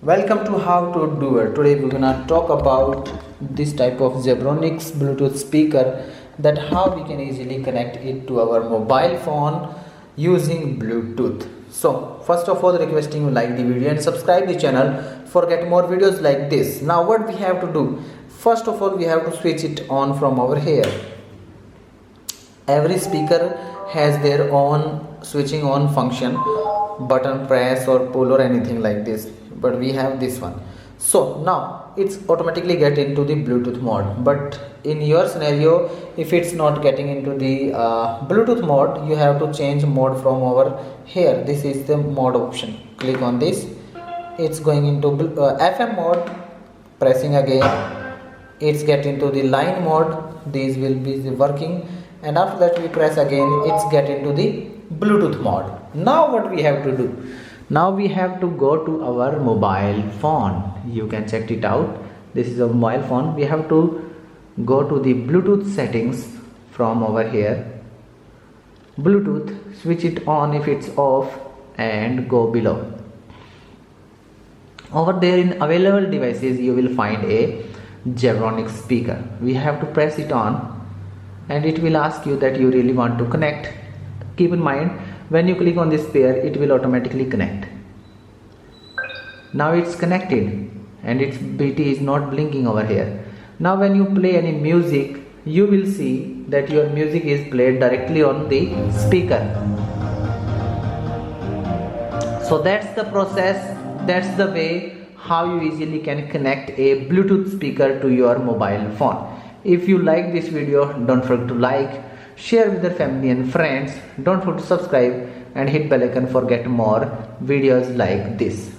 Welcome to How to Do It. Today we're gonna talk about this type of Zebronics Bluetooth speaker, that how we can easily connect it to our mobile phone using Bluetooth. So first of all, requesting you like the video and subscribe the channel for get more videos like this. Now what we have to do? First of all, we have to switch it on from over here. Every speaker has their own switching on function, button press or pull or anything like this, but we have this one. So now it's automatically get into the Bluetooth mode, but in your scenario, if it's not getting into the Bluetooth mode, you have to change mode from over here. This is the mode option. Click on this. It's going into FM mode. Pressing again, it's get into the line mode. These will be working, and after that we press again, it's get into the Bluetooth mode. Now what we have to do? Now we have to go to our mobile phone. You can check it out. This is a mobile phone. We have to go to the Bluetooth settings from over here. Bluetooth, switch it on if it's off, and go below. Over there in available devices, you will find a Zebronics speaker. We have to press it on, and it will ask you that you really want to connect. Keep in mind, when you click on this pair, it will automatically connect. Now it's connected and its BT is not blinking over here. Now when you play any music, you will see that your music is played directly on the speaker. So that's the process, that's the way how you easily can connect a Bluetooth speaker to your mobile phone. If you like this video, don't forget to like, share with your family and friends. Don't forget to subscribe and hit bell icon for get more videos like this.